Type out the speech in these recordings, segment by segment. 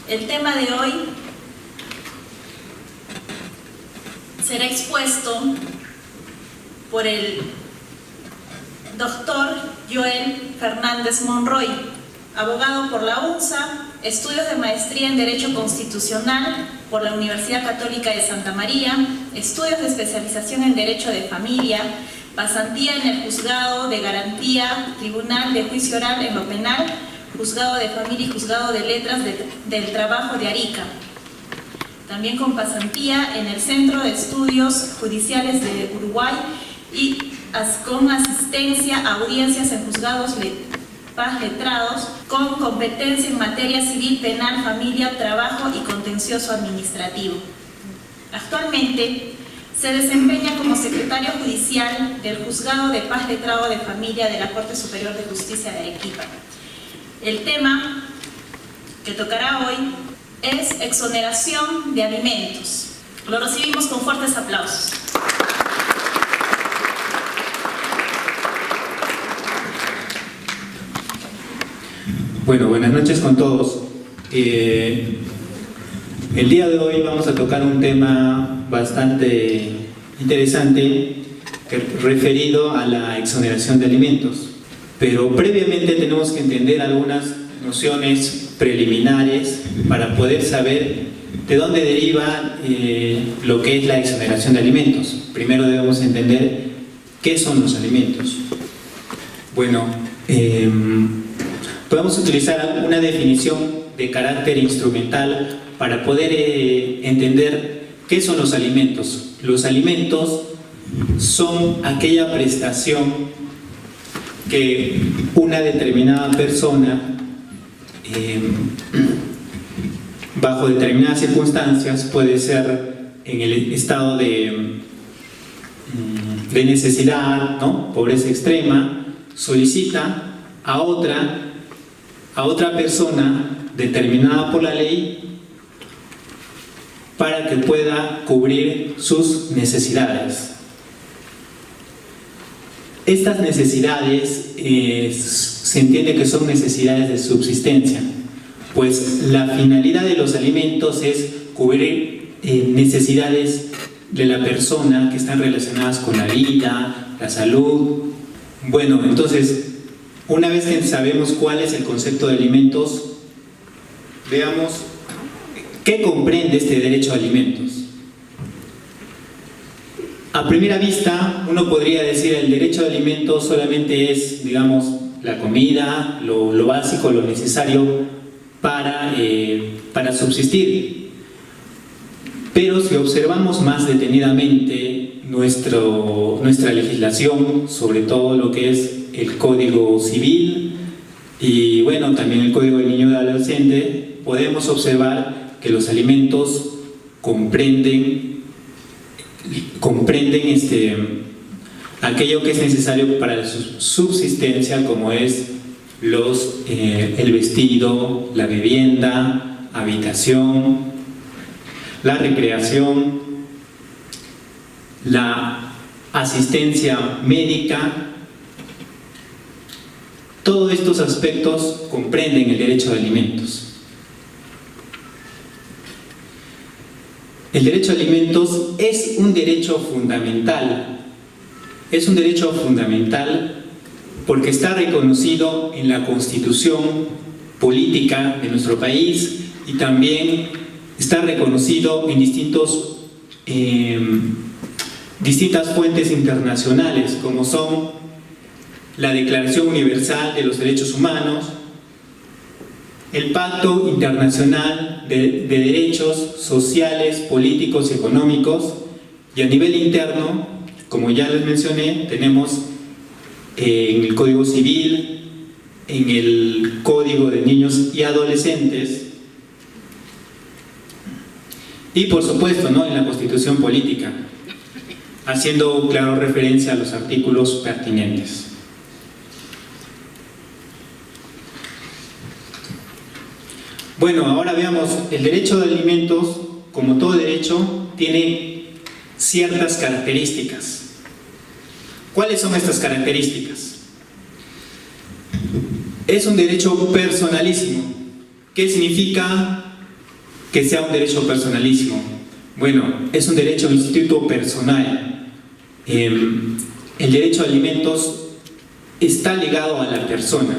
El tema de hoy será expuesto por el doctor Joel Fernández Monroy, abogado por la UNSA, estudios de maestría en Derecho Constitucional por la Universidad Católica de Santa María, estudios de especialización en Derecho de Familia, pasantía en el Juzgado de Garantía, Tribunal de Juicio Oral en lo Penal, Juzgado de Familia y Juzgado de Letras del Trabajo de Arica. También con pasantía en el Centro de Estudios Judiciales de Uruguay y con asistencia a audiencias en juzgados paz letrados, con competencia en materia civil, penal, familia, trabajo y contencioso administrativo. Actualmente se desempeña como secretario judicial del Juzgado de Paz Letrado de Familia de la Corte Superior de Justicia de Arequipa. El tema que tocará hoy es exoneración de alimentos. Lo recibimos con fuertes aplausos. Bueno, buenas noches con todos. El día de hoy vamos a tocar un tema bastante interesante referido a la exoneración de alimentos. Pero previamente tenemos que entender algunas nociones preliminares para poder saber de dónde deriva lo que es la exoneración de alimentos. Primero debemos entender qué son los alimentos. Bueno, podemos utilizar una definición de carácter instrumental para poder entender qué son los alimentos. Los alimentos son aquella prestación que una determinada persona, bajo determinadas circunstancias, puede ser en el estado de necesidad, ¿no? Pobreza extrema, solicita a otra persona determinada por la ley para que pueda cubrir sus necesidades. Estas necesidades se entiende que son necesidades de subsistencia, pues la finalidad de los alimentos es cubrir necesidades de la persona que están relacionadas con la vida, la salud. Bueno, entonces, una vez que sabemos cuál es el concepto de alimentos, veamos qué comprende este derecho a alimentos. A primera vista, uno podría decir el derecho a alimentos solamente es, digamos, la comida, lo básico, lo necesario para subsistir. Pero si observamos más detenidamente nuestra legislación, sobre todo lo que es el Código Civil y bueno, también el Código del Niño y Adolescente, podemos observar que los alimentos comprenden aquello que es necesario para la subsistencia, como es el vestido, la vivienda, habitación, la recreación, la asistencia médica. Todos estos aspectos comprenden el derecho de alimentos. El derecho a alimentos es un derecho fundamental. Es un derecho fundamental porque está reconocido en la Constitución política de nuestro país y también está reconocido en distintas fuentes internacionales, como son la Declaración Universal de los Derechos Humanos, el Pacto Internacional de Derechos Sociales, Políticos y Económicos, y a nivel interno, como ya les mencioné, tenemos en el Código Civil, en el Código de Niños y Adolescentes, y por supuesto, ¿no?, en la Constitución Política, haciendo claro referencia a los artículos pertinentes. Bueno, ahora veamos, el derecho de alimentos, como todo derecho, tiene ciertas características. ¿Cuáles son estas características? Es un derecho personalísimo. ¿Qué significa que sea un derecho personalísimo. Bueno, es un derecho de instituto personal. El derecho a alimentos está ligado a la persona.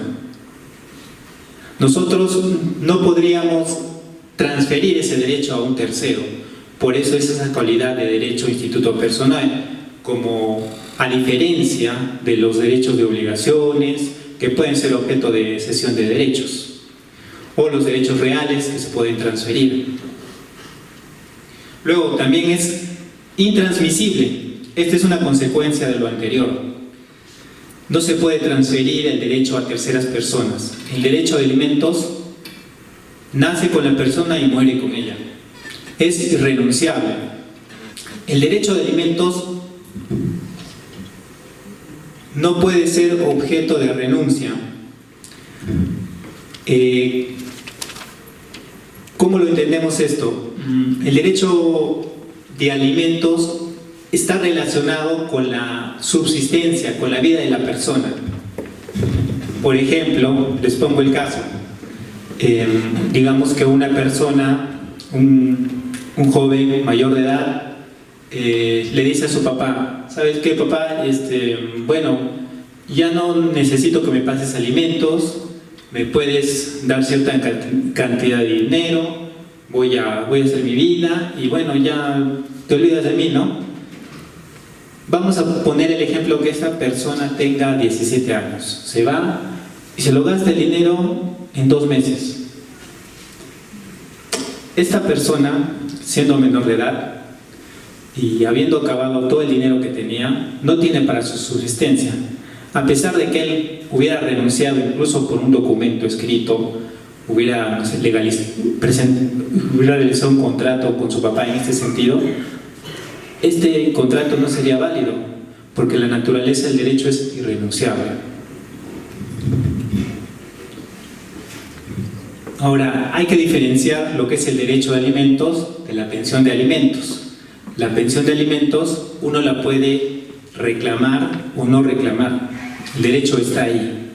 Nosotros no podríamos transferir ese derecho a un tercero. Por eso es esa cualidad de derecho a instituto personal, como a diferencia de los derechos de obligaciones, que pueden ser objeto de cesión de derechos, o los derechos reales que se pueden transferir. Luego, también es intransmisible. Esta es una consecuencia de lo anterior. No se puede transferir el derecho a terceras personas. El derecho de alimentos nace con la persona y muere con ella. Es irrenunciable. El derecho de alimentos no puede ser objeto de renuncia. ¿Cómo lo entendemos esto? El derecho de alimentos está relacionado con la subsistencia, con la vida de la persona. Por ejemplo, les pongo el caso. Digamos que una persona, un joven mayor de edad, le dice a su papá: ¿sabes qué, papá? Bueno, ya no necesito que me pases alimentos, me puedes dar cierta cantidad de dinero, voy a hacer mi vida y bueno, ya te olvidas de mí, ¿no? Vamos a poner el ejemplo que esta persona tenga 17 años, se va y se lo gasta el dinero en 2 meses. Esta persona, siendo menor de edad y habiendo acabado todo el dinero que tenía, no tiene para su subsistencia. A pesar de que él hubiera renunciado incluso por un documento escrito, hubiera realizado un contrato con su papá en este sentido, este contrato no sería válido, porque la naturaleza del derecho es irrenunciable. Ahora, hay que diferenciar lo que es el derecho de alimentos de la pensión de alimentos. La pensión de alimentos uno la puede reclamar o no reclamar. El derecho está ahí.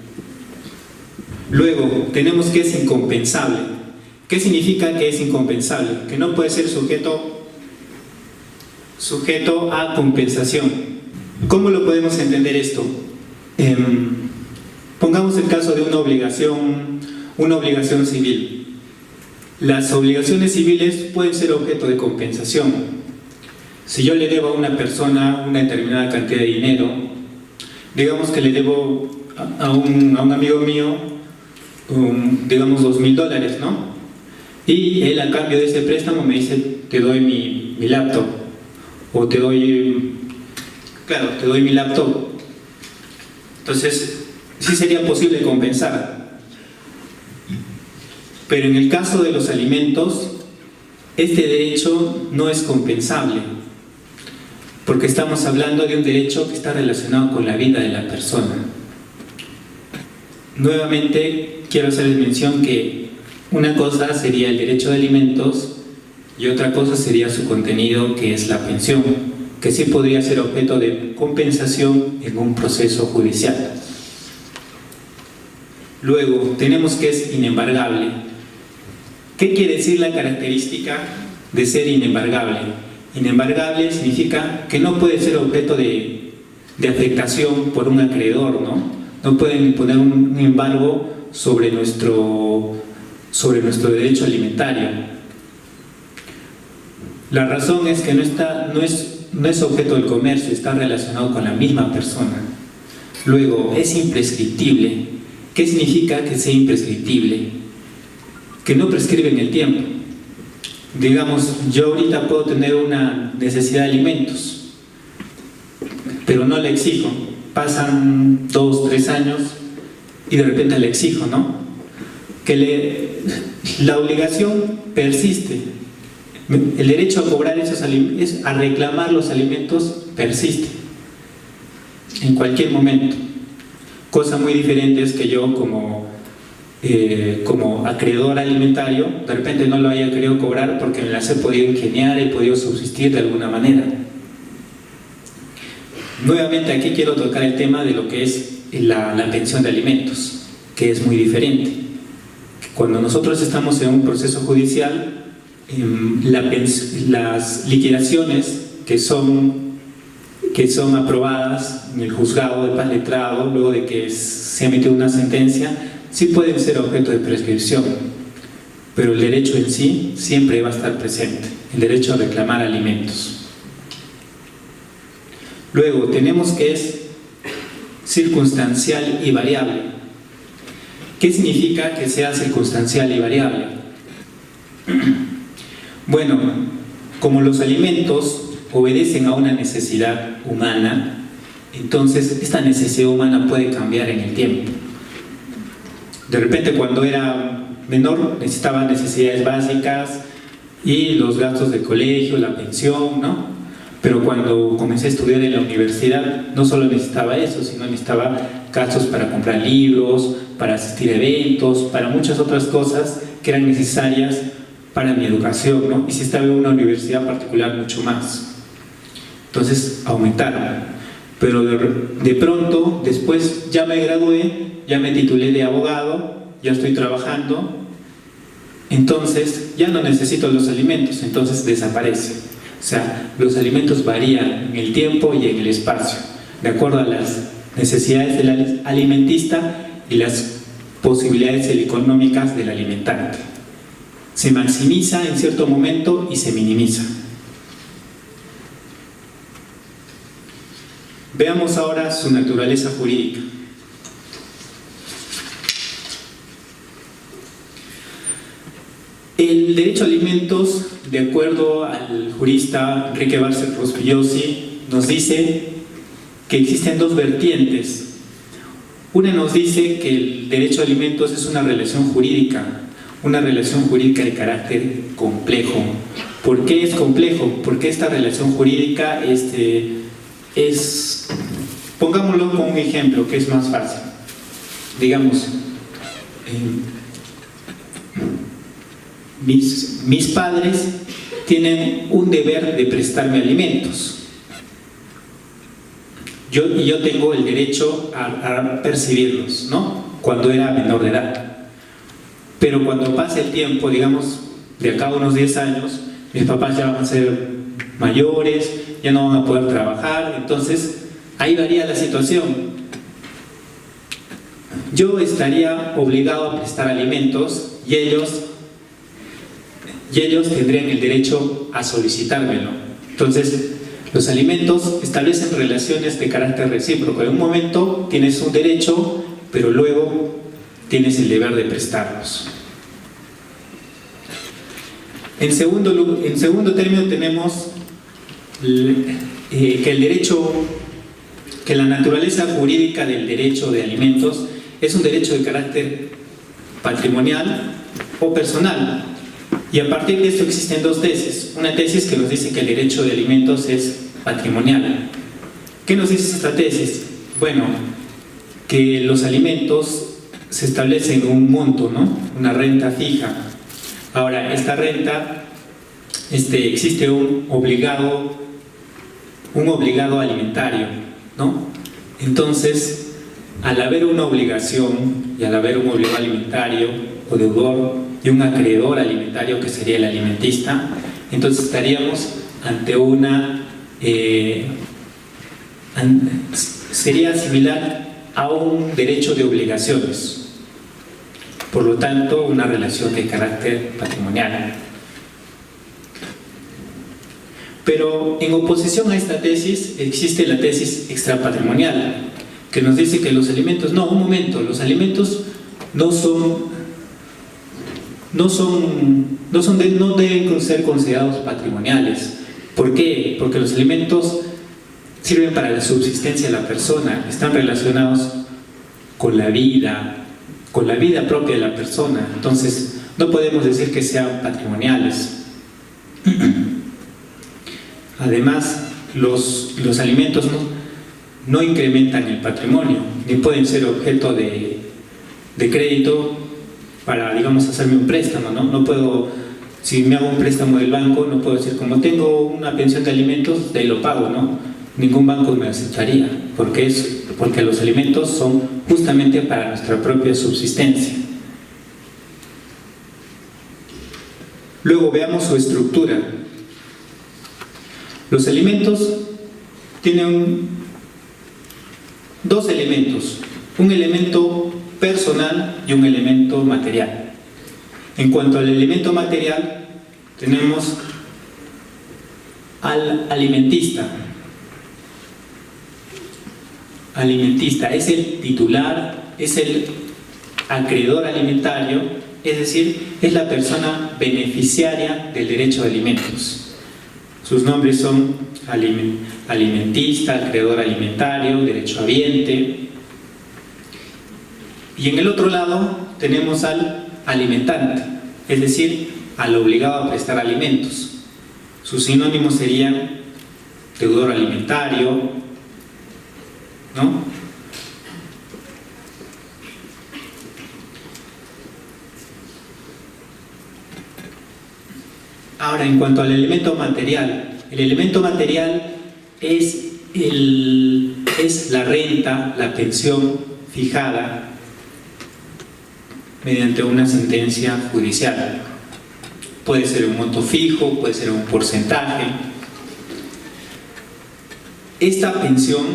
Luego, tenemos que es incompensable. ¿Qué significa que es incompensable? Que no puede ser sujeto a compensación. ¿Cómo lo podemos entender esto? Pongamos el caso de una obligación civil. Las obligaciones civiles pueden ser objeto de compensación. Si yo le debo a una persona una determinada cantidad de dinero, digamos que le debo a un amigo mío, digamos $2,000, ¿no? Y él a cambio de ese préstamo me dice: te doy mi laptop, o te doy mi laptop. Entonces, sí sería posible compensar. Pero en el caso de los alimentos, este derecho no es compensable, porque estamos hablando de un derecho que está relacionado con la vida de la persona. Nuevamente, quiero hacerles mención que una cosa sería el derecho de alimentos y otra cosa sería su contenido, que es la pensión, que sí podría ser objeto de compensación en un proceso judicial. Luego, tenemos que es inembargable. ¿Qué quiere decir la característica de ser inembargable? Inembargable significa que no puede ser objeto de afectación por un acreedor, ¿no? No pueden imponer un embargo sobre nuestro derecho alimentario. La razón es que no es objeto del comercio, está relacionado con la misma persona. Luego, es imprescriptible. ¿Qué significa que sea imprescriptible? Que no prescribe en el tiempo. Digamos, yo ahorita puedo tener una necesidad de alimentos, pero no la exijo. Pasan 2, 3 años y de repente la exijo, ¿no? La obligación persiste. El derecho a cobrar a reclamar los alimentos persiste en cualquier momento. Cosa muy diferente es que yo como acreedor alimentario de repente no lo haya querido cobrar porque me las he podido ingeniar, he podido subsistir de alguna manera. Nuevamente aquí quiero tocar el tema de lo que es la pensión de alimentos, que es muy diferente. Cuando nosotros estamos en un proceso judicial, las liquidaciones que son aprobadas en el juzgado de paz letrado, luego de que se ha emitido una sentencia, sí pueden ser objeto de prescripción, pero el derecho en sí siempre va a estar presente, el derecho a reclamar alimentos. Luego tenemos que es circunstancial y variable. ¿Qué significa que sea circunstancial y variable? Bueno, como los alimentos obedecen a una necesidad humana, entonces esta necesidad humana puede cambiar en el tiempo. De repente, cuando era menor, necesitaba necesidades básicas y los gastos de colegio, la pensión, ¿no? Pero cuando comencé a estudiar en la universidad, no solo necesitaba eso, sino necesitaba gastos para comprar libros, para asistir a eventos, para muchas otras cosas que eran necesarias para mi educación, ¿no? Y si estaba en una universidad particular, mucho más. Entonces aumentaron. Pero de pronto, después ya me gradué, ya me titulé de abogado, ya estoy trabajando, entonces ya no necesito los alimentos, entonces desaparece. O sea, los alimentos varían en el tiempo y en el espacio, de acuerdo a las necesidades del alimentista y las posibilidades económicas del alimentante. Se maximiza en cierto momento y se minimiza. Veamos ahora su naturaleza jurídica. El derecho a alimentos, de acuerdo al jurista Enrique Bárcet Rospigliosi, nos dice que existen dos vertientes. Una nos dice que el derecho a alimentos es una relación jurídica de carácter complejo. ¿Por qué es complejo? Porque esta relación jurídica pongámoslo con un ejemplo que es más fácil. Digamos, mis padres tienen un deber de prestarme alimentos. Yo tengo el derecho a percibirlos, ¿no? Cuando era menor de edad. Pero cuando pase el tiempo, digamos, de acá a unos 10 años, mis papás ya van a ser mayores, ya no van a poder trabajar, entonces ahí varía la situación. Yo estaría obligado a prestar alimentos y ellos tendrían el derecho a solicitármelo. Entonces, los alimentos establecen relaciones de carácter recíproco. En un momento tienes un derecho, pero luego tienes el deber de prestarlos. En segundo término tenemos que la naturaleza jurídica del derecho de alimentos es un derecho de carácter patrimonial o personal. Y a partir de esto existen dos tesis. Una tesis que nos dice que el derecho de alimentos es patrimonial. ¿Qué nos dice esta tesis? Bueno, que los alimentos se establecen un monto, ¿no? Una renta fija. Ahora, esta renta, existe un obligado alimentario, ¿no? Entonces, al haber una obligación y al haber un obligado alimentario o deudor y un acreedor alimentario que sería el alimentista, entonces estaríamos ante sería similar a un derecho de obligaciones, por lo tanto una relación de carácter patrimonial. Pero en oposición a esta tesis existe la tesis extrapatrimonial, que nos dice que los alimentos, los alimentos no deben ser considerados patrimoniales. ¿Por qué? Porque los alimentos sirven para la subsistencia de la persona, están relacionados con la vida propia de la persona. Entonces, no podemos decir que sean patrimoniales. Además, los alimentos no incrementan el patrimonio, ni pueden ser objeto de crédito para, digamos, hacerme un préstamo, ¿no? No puedo, si me hago un préstamo del banco, no puedo decir, como tengo una pensión de alimentos, de ahí lo pago, ¿no? Ningún banco me aceptaría, porque los alimentos son justamente para nuestra propia subsistencia. Luego veamos su estructura. Los alimentos tienen dos elementos, un elemento personal y un elemento material. En cuanto al elemento material, tenemos al alimentista. Alimentista es el titular, es el acreedor alimentario, es decir, es la persona beneficiaria del derecho de alimentos. Sus nombres son alimentista, acreedor alimentario, derechohabiente. Y en el otro lado tenemos al alimentante, es decir, al obligado a prestar alimentos. Sus sinónimos serían deudor alimentario, ¿no? Ahora, en cuanto al elemento material, el elemento material es la renta, la pensión fijada mediante una sentencia judicial. Puede ser un monto fijo, puede ser un porcentaje. Esta pensión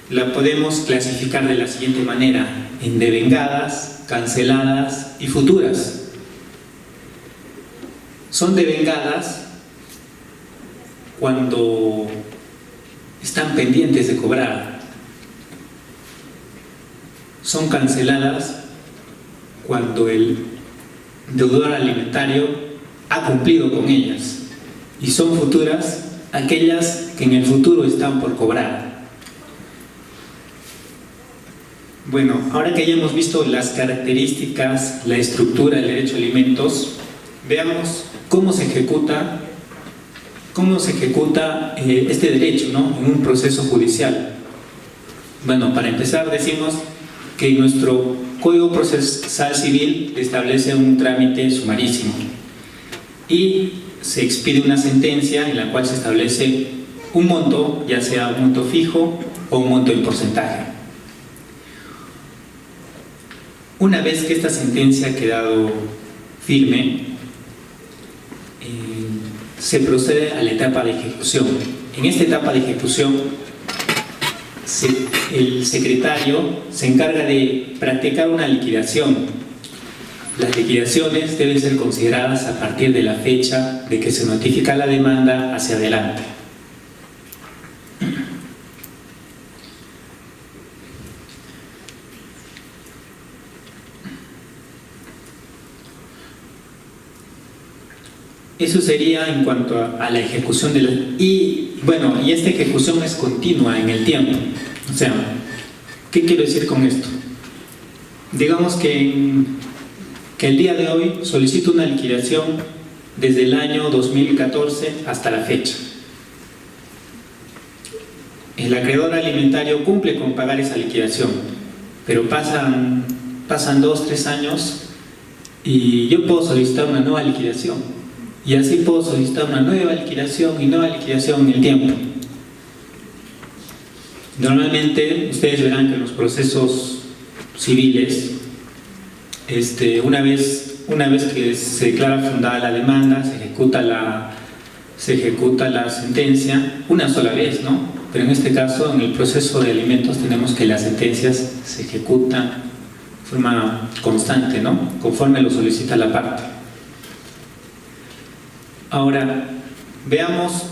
la podemos clasificar de la siguiente manera: en devengadas, canceladas y futuras. Son devengadas cuando están pendientes de cobrar. Son canceladas cuando el deudor alimentario ha cumplido con ellas. Y son futuras aquellas que en el futuro están por cobrar. Bueno, ahora que ya hemos visto las características, la estructura del derecho a alimentos, veamos cómo se ejecuta este derecho, ¿no?, en un proceso judicial. Bueno, para empezar decimos que nuestro Código Procesal Civil establece un trámite sumarísimo y se expide una sentencia en la cual se establece un monto, ya sea un monto fijo o un monto en porcentaje. Una vez que esta sentencia ha quedado firme, se procede a la etapa de ejecución. En esta etapa de ejecución, el secretario se encarga de practicar una liquidación. Las liquidaciones deben ser consideradas a partir de la fecha de que se notifica la demanda hacia adelante. Eso sería en cuanto a la ejecución de la... Y esta ejecución es continua en el tiempo. O sea, ¿qué quiero decir con esto? Digamos que el día de hoy solicito una liquidación desde el año 2014 hasta la fecha. El acreedor alimentario cumple con pagar esa liquidación, pero pasan 2-3 años y yo puedo solicitar una nueva liquidación. Y así puedo solicitar una nueva liquidación y nueva liquidación en el tiempo. Normalmente ustedes verán que en los procesos civiles, una vez que se declara fundada la demanda, se ejecuta la sentencia una sola vez, ¿no? Pero en este caso, en el proceso de alimentos, tenemos que las sentencias se ejecutan de forma constante, ¿no?, conforme lo solicita la parte. Ahora, veamos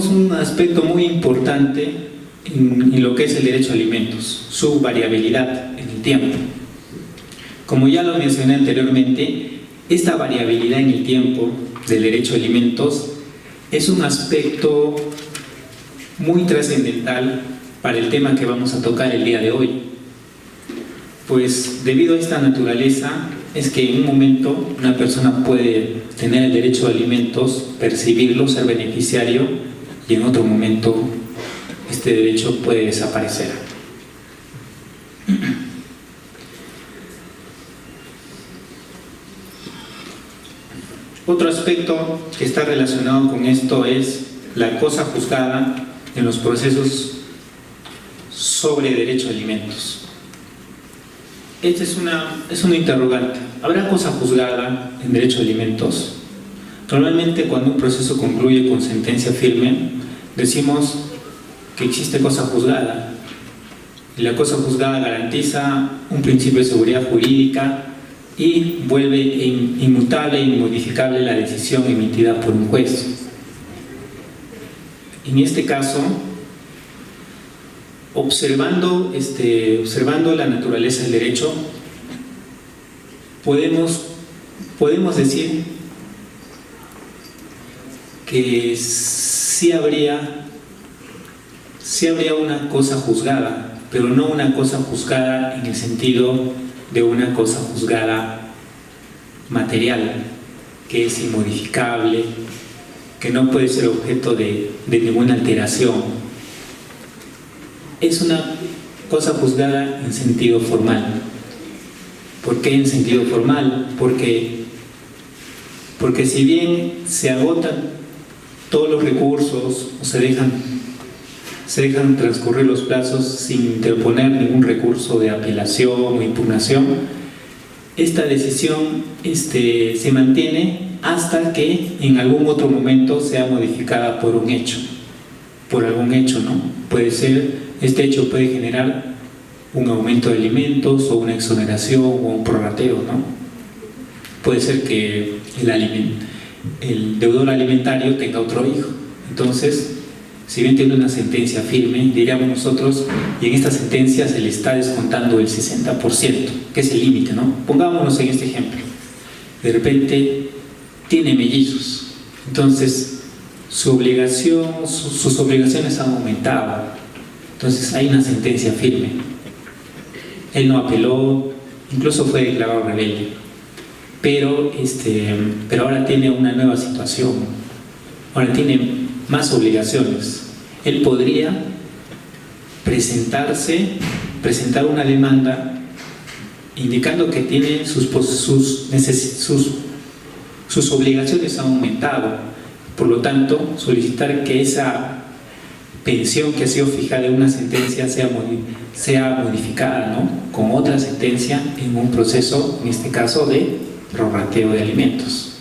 un aspecto muy importante en lo que es el derecho a alimentos, su variabilidad en el tiempo. Como ya lo mencioné anteriormente, esta variabilidad en el tiempo del derecho a alimentos es un aspecto muy trascendental para el tema que vamos a tocar el día de hoy. Pues debido a esta naturaleza es que en un momento una persona puede tener el derecho a alimentos, percibirlo, ser beneficiario, y en otro momento este derecho puede desaparecer. Otro aspecto que está relacionado con esto es la cosa juzgada en los procesos sobre derecho a alimentos. Esta es una interrogante. ¿Habrá cosa juzgada en derecho de alimentos? Normalmente cuando un proceso concluye con sentencia firme, decimos que existe cosa juzgada. Y la cosa juzgada garantiza un principio de seguridad jurídica y vuelve inmutable e inmodificable la decisión emitida por un juez. En este caso, observando la naturaleza del derecho, podemos decir que sí habría una cosa juzgada, pero no una cosa juzgada en el sentido de una cosa juzgada material, que es inmodificable, que no puede ser objeto de ninguna alteración. Es una cosa juzgada en sentido formal. ¿Por qué en sentido formal? Porque si bien se agotan todos los recursos o se dejan transcurrir los plazos sin interponer ningún recurso de apelación o impugnación, esta decisión se mantiene hasta que en algún otro momento sea modificada por algún hecho, ¿no? Puede ser, este hecho puede generar un aumento de alimentos o una exoneración o un prorrateo, ¿no? Puede ser que el deudor alimentario tenga otro hijo. Entonces, si bien tiene una sentencia firme, diríamos nosotros, y en esta sentencia se le está descontando el 60%, que es el límite, ¿no? Pongámonos en este ejemplo. De repente tiene mellizos, entonces sus obligaciones han aumentado. Entonces hay una sentencia firme. Él no apeló, incluso fue declarado rebelde, pero ahora tiene una nueva situación, ahora tiene más obligaciones. Él podría presentar una demanda indicando que tiene sus obligaciones han aumentado, por lo tanto solicitar que esa pensión que ha sido fijada en una sentencia sea modificada, ¿no? Con otra sentencia en un proceso, en este caso de prorrateo de alimentos.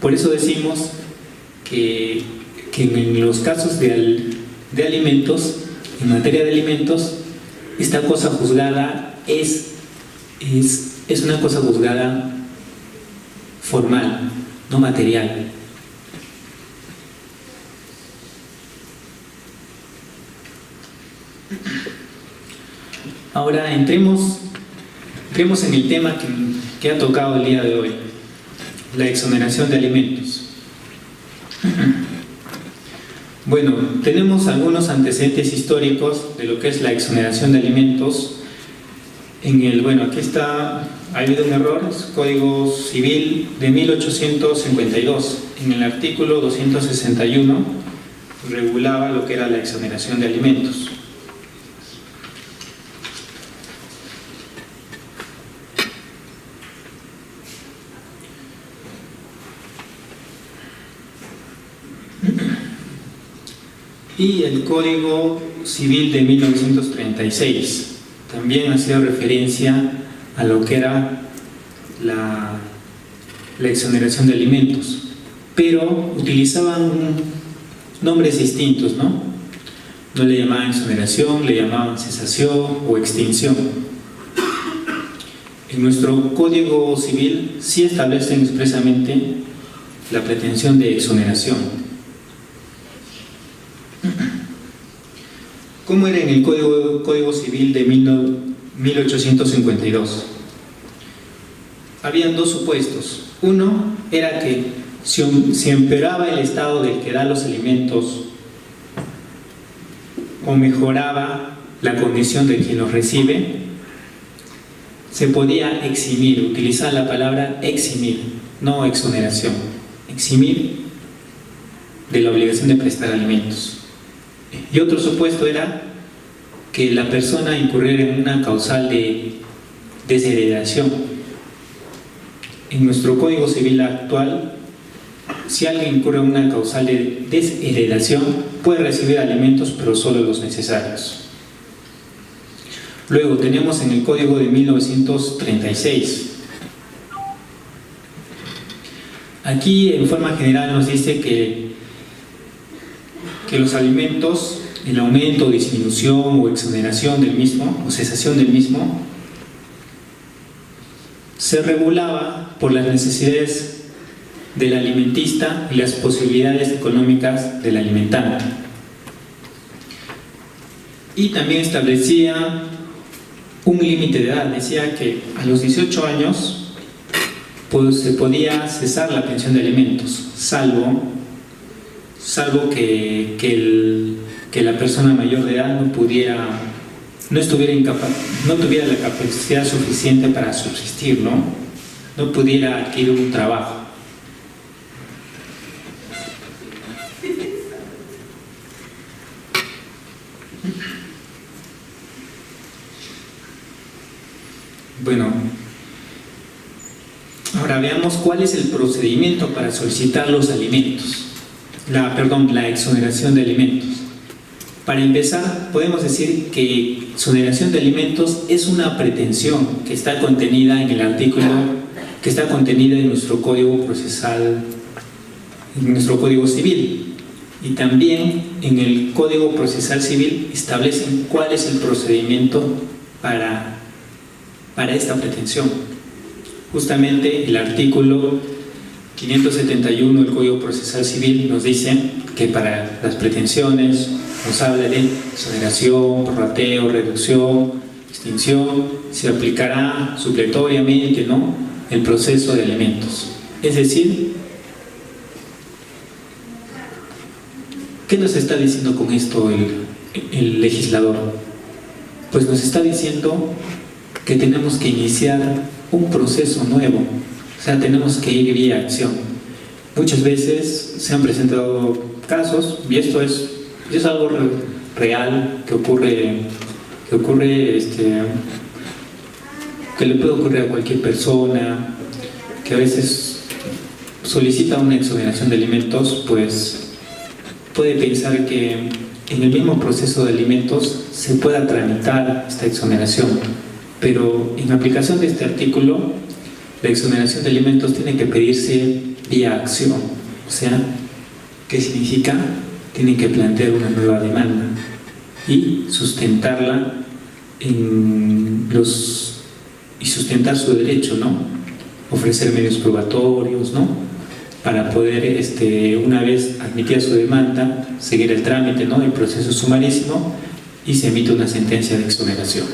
Por eso decimos que en los casos de alimentos, en materia de alimentos, esta cosa juzgada es una cosa juzgada formal, no material. Ahora entremos en el tema que ha tocado el día de hoy, la exoneración de alimentos. Bueno, tenemos algunos antecedentes históricos de lo que es la exoneración de alimentos. Aquí está, ha habido un error, es Código Civil de 1852. En el artículo 261 regulaba lo que era la exoneración de alimentos. Y el Código Civil de 1936 también hacía referencia a lo que era la exoneración de alimentos, pero utilizaban nombres distintos, ¿no? No le llamaban exoneración, le llamaban cesación o extinción. En nuestro Código Civil sí establecen expresamente la pretensión de exoneración. ¿Cómo era en el Código Civil de 1852? Habían dos supuestos. Uno era que si empeoraba el estado del que da los alimentos o mejoraba la condición de quien los recibe, se podía eximir, utilizar la palabra eximir, no exoneración, eximir de la obligación de prestar alimentos. Y otro supuesto era que la persona incurriera en una causal de desheredación. En nuestro Código Civil actual, si alguien incurre en una causal de desheredación, puede recibir alimentos, pero solo los necesarios. Luego tenemos en el Código de 1936. Aquí en forma general nos dice que los alimentos, el aumento, disminución o exoneración del mismo, o cesación del mismo, se regulaba por las necesidades del alimentista y las posibilidades económicas del alimentante. Y también establecía un límite de edad, decía que a los 18 años pues, se podía cesar la pensión de alimentos, salvo que la persona mayor de edad no tuviera la capacidad suficiente para subsistir, no pudiera adquirir un trabajo. Bueno, ahora veamos cuál es el procedimiento para solicitar los alimentos, la exoneración de alimentos. Para empezar, podemos decir que exoneración de alimentos es una pretensión que está contenida en el artículo, que está contenida en nuestro Código Procesal, en nuestro Código Civil. Y también en el Código Procesal Civil establecen cuál es el procedimiento para esta pretensión. Justamente el artículo 571 del Código Procesal Civil nos dice que para las pretensiones nos habla de exoneración, prorrateo, reducción, extinción, se aplicará supletoriamente, el proceso de alimentos. Es decir, ¿qué nos está diciendo con esto el legislador? Pues nos está diciendo que tenemos que iniciar un proceso nuevo, o sea, tenemos que ir vía acción. Muchas veces se han presentado casos, y esto es algo real que le puede ocurrir a cualquier persona, que a veces solicita una exoneración de alimentos, pues puede pensar que en el mismo proceso de alimentos se pueda tramitar esta exoneración. Pero en aplicación de este artículo, la exoneración de alimentos tiene que pedirse vía acción. O sea, ¿qué significa? Tienen que plantear una nueva demanda y sustentarla y sustentar su derecho, ofrecer medios probatorios, para poder, una vez admitida su demanda, seguir el trámite, el proceso sumarísimo, y se emite una sentencia de exoneración.